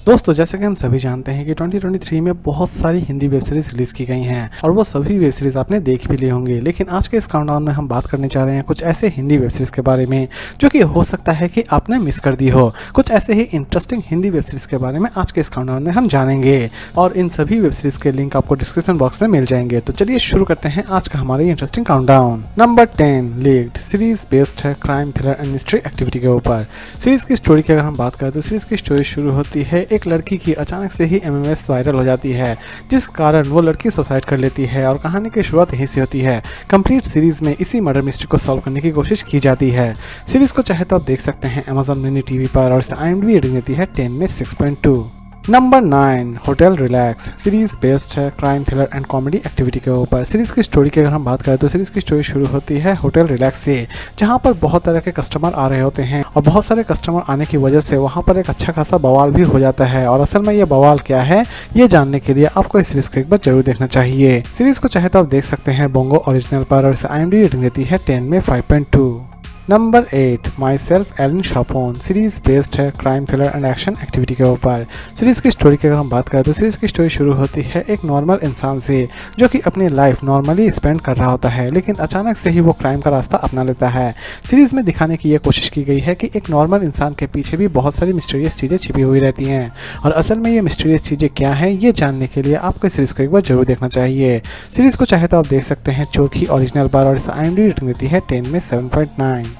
दोस्तों जैसे कि हम सभी जानते हैं कि 2023 में बहुत सारी हिंदी वेब सीरीज रिलीज की गई हैं और वो सभी वेब सीरीज आपने देख भी लिए होंगे। लेकिन आज के इस काउंटडाउन में हम बात करने जा रहे हैं कुछ ऐसे हिंदी वेब सीरीज के बारे में जो कि हो सकता है कि आपने मिस कर दी हो। कुछ ऐसे ही इंटरेस्टिंग हिंदी वेब सीरीज के बारे में आज के इस काउंटडाउन में हम जानेंगे और इन सभी वेब सीरीज के लिंक आपको डिस्क्रिप्शन बॉक्स में मिल जाएंगे। तो चलिए शुरू करते हैं आज का हमारा interesting countdown. Number 10 leaked series based है crime thriller and mystery activity के ऊपर। सीरीज की स्टोरी की अगर हम बात करें तो सीरीज की स्टोरी शुरू होती है एक लड़की की अचानक से ही एमएमएस वायरल हो जाती है, जिस कारण वो लड़की सुसाइड कर लेती है और कहानी की शुरुआत यहीं से होती है। कंप्लीट सीरीज में इसी मर्डर मिस्ट्री को सॉल्व करने की कोशिश की जाती है। सीरीज को चाहे तो आप देख सकते हैं अमेजॉन मिनी टीवी पर और इसे IMDb रेटिंग देती है 10 में 6.2। Number 9 hotel relax series based है crime thriller and comedy activity के ऊपर। सीरीज की स्टोरी की अगर हम बात करें तो सीरीज की स्टोरी शुरू होती है होटल रिलैक्स से, जहां पर बहुत तरह के कस्टमर आ रहे होते हैं और बहुत सारे कस्टमर आने की वजह से वहां पर एक अच्छा खासा बवाल भी हो जाता है। और असल में ये बवाल क्या है ये जानने के लिए आपको इस सीरीज को एक बार जरूर देखना चाहिए। सीरीज को चाहे तो आप देख सकते हैं बोंगो ओरिजिनल पर और इसे IMDb रेटिंग देती है 10 में 5.2। Number 8 my self Allen Swapan series based है crime thriller and action activity के ऊपर। सीरीज की स्टोरी की अगर हम बात करें तो सीरीज की स्टोरी शुरू होती है एक नॉर्मल इंसान से जो कि अपनी लाइफ नॉर्मली स्पेंड कर रहा होता है, लेकिन अचानक से ही वो क्राइम का रास्ता अपना लेता है। सीरीज में दिखाने की ये कोशिश की गई है कि एक नॉर्मल इंसान के पीछे भी बहुत सारी मिस्टीरियस चीज़ें छिपी हुई रहती हैं और असल में ये मिस्टीरियस चीज़ें क्या हैं ये जानने के लिए आपको इस सीरीज को एक बार जरूर देखना चाहिए। सीरीज को चाहे तो आप देख सकते हैं चोरखी ओरिजिनल पर और इसे IMDb रेटिंग देती है 10 में 7.9।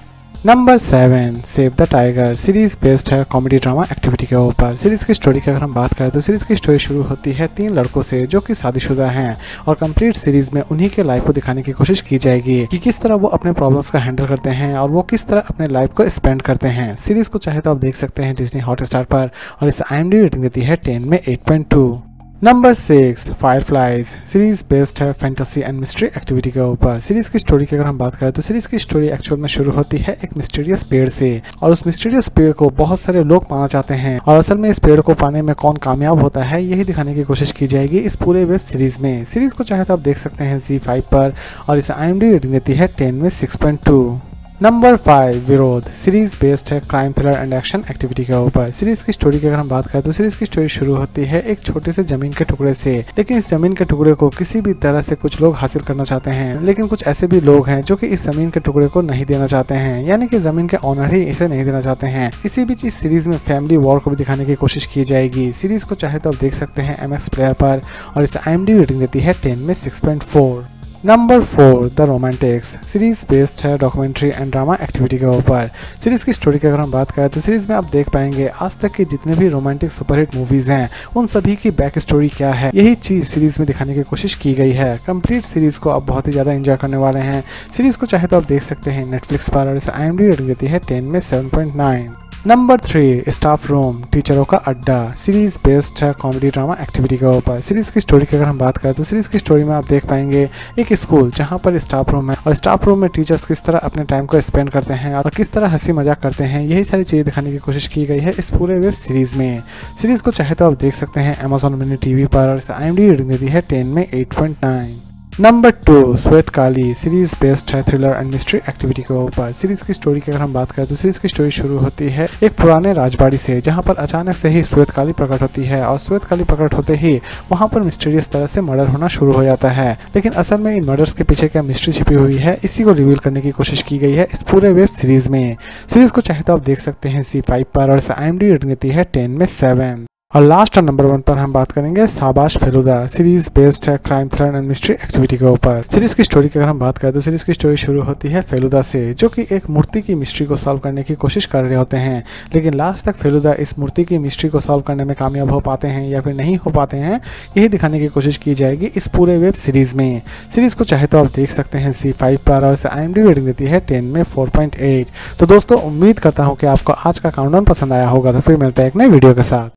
Number 7 save the tiger series based है कॉमेडी ड्रामा एक्टिविटी के ऊपर। सीरीज की स्टोरी की अगर हम बात करें तो सीरीज की स्टोरी शुरू होती है 3 लड़कों से जो कि शादीशुदा हैं और कंप्लीट सीरीज में उन्हीं के लाइफ को दिखाने की कोशिश की जाएगी कि किस तरह वो अपने प्रॉब्लम्स का हैंडल करते हैं और वो किस तरह अपने लाइफ को स्पेंड करते हैं। सीरीज को चाहे तो आप देख सकते हैं डिज्नी हॉटस्टार पर और इसे IMDb रेटिंग देती है 10 में 8.2। नंबर 6 फायरफ्लाइज सीरीज बेस्ड है फैंटेसी एंड मिस्ट्री एक्टिविटी के ऊपर। सीरीज की स्टोरी की अगर हम बात करें तो सीरीज की स्टोरी एक्चुअल में शुरू होती है एक मिस्टीरियस पेड़ से और उस मिस्टीरियस पेड़ को बहुत सारे लोग पाना चाहते हैं और असल में इस पेड़ को पाने में कौन कामयाब होता है यही दिखाने की कोशिश की जाएगी इस पूरे वेब सीरीज में। सीरीज को चाहे तो आप देख सकते हैं Z5 पर और इसे IMDb रेटिंग देती है 10 में 6.2। नंबर 5 विरोध सीरीज बेस्ड है crime thriller and action activity के ऊपर। सीरीज की स्टोरी की अगर हम बात करें तो सीरीज की स्टोरी शुरू होती है एक छोटे से जमीन के टुकड़े से, लेकिन इस जमीन के टुकड़े को किसी भी तरह से कुछ लोग हासिल करना चाहते हैं, लेकिन कुछ ऐसे भी लोग हैं जो कि इस जमीन के टुकड़े को नहीं देना चाहते हैं, यानी कि जमीन के ऑनर ही इसे नहीं देना चाहते हैं। इसी बीच इस सीरीज में फैमिली वॉर को भी दिखाने की कोशिश की जाएगी। सीरीज को चाहे तो आप देख सकते हैं MX प्लेयर पर और इसे IMDb रेटिंग देती है 10 में 6.4। Number 4 the Romantics series based है डॉक्यूमेंट्री एंड ड्रामा एक्टिविटी के ऊपर। सीरीज की स्टोरी की अगर हम बात करें तो सीरीज में आप देख पाएंगे आज तक की जितने भी रोमांटिक सुपरहिट मूवीज हैं उन सभी की बैक स्टोरी क्या है यही चीज सीरीज में दिखाने की कोशिश की गई है। कंप्लीट सीरीज को आप बहुत ही ज्यादा एंजॉय करने वाले हैं। सीरीज को चाहे तो आप देख सकते हैं नेटफ्लिक्स पर और इसे IMDb रेटिंग देती है 10 में 7.9। नंबर 3 स्टाफ रूम टीचरों का अड्डा सीरीज बेस्ड है कॉमेडी ड्रामा एक्टिविटी के ऊपर। सीरीज की स्टोरी की अगर हम बात करें तो सीरीज की स्टोरी में आप देख पाएंगे एक स्कूल जहां पर स्टाफ रूम है और स्टाफ रूम में टीचर्स किस तरह अपने टाइम को स्पेंड करते हैं और किस तरह हंसी मजाक करते हैं यही सारी चीजें दिखाने की कोशिश की गई है इस पूरे वेब सीरीज में। सीरीज को चाहे तो आप देख सकते हैं अमेजॉन मिनी टीवी पर और इसे IMDb रेटिंग देती है 10 में 8.9। नंबर 2 श्वेत काली सीरीज बेस्ड है थ्रिलर एंड मिस्ट्री एक्टिविटी के ऊपर। सीरीज की स्टोरी की अगर हम बात करें तो सीरीज की स्टोरी शुरू होती है एक पुराने राजबाड़ी से जहां पर अचानक से ही श्वेत काली प्रकट होती है और श्वेत काली प्रकट होते ही वहां पर मिस्टीरियस तरह से मर्डर होना शुरू हो जाता है, लेकिन असल में इन मर्डर्स के पीछे क्या मिस्ट्री छिपी हुई है इसी को रिवील करने की कोशिश की गई है इस पूरे वेब सीरीज में। सीरीज को चाहे तो आप देख सकते हैं Z5 पर और इसे IMDb रेटिंग देती है 10 में 7। और लास्ट और नंबर 1 पर हम बात करेंगे शाबाश फेलुदा सीरीज बेस्ड है crime thriller and mystery activity के ऊपर। सीरीज की स्टोरी की अगर हम बात करें तो सीरीज की स्टोरी शुरू होती है फेलुदा से जो कि एक मूर्ति की मिस्ट्री को सॉल्व करने की कोशिश कर रहे होते हैं, लेकिन लास्ट तक फेलुदा इस मूर्ति की मिस्ट्री को सॉल्व करने में कामयाब हो पाते हैं या फिर नहीं हो पाते हैं यही दिखाने की कोशिश की जाएगी इस पूरे वेब सीरीज में। सीरीज को चाहे तो आप देख सकते हैं Z5 पर और इसे IMDb रेटिंग देती है 10 में 4.8। तो दोस्तों उम्मीद करता हूँ कि आपको आज का काउंटडाउन पसंद आया होगा, तो फिर मिलते हैं एक नई वीडियो के साथ।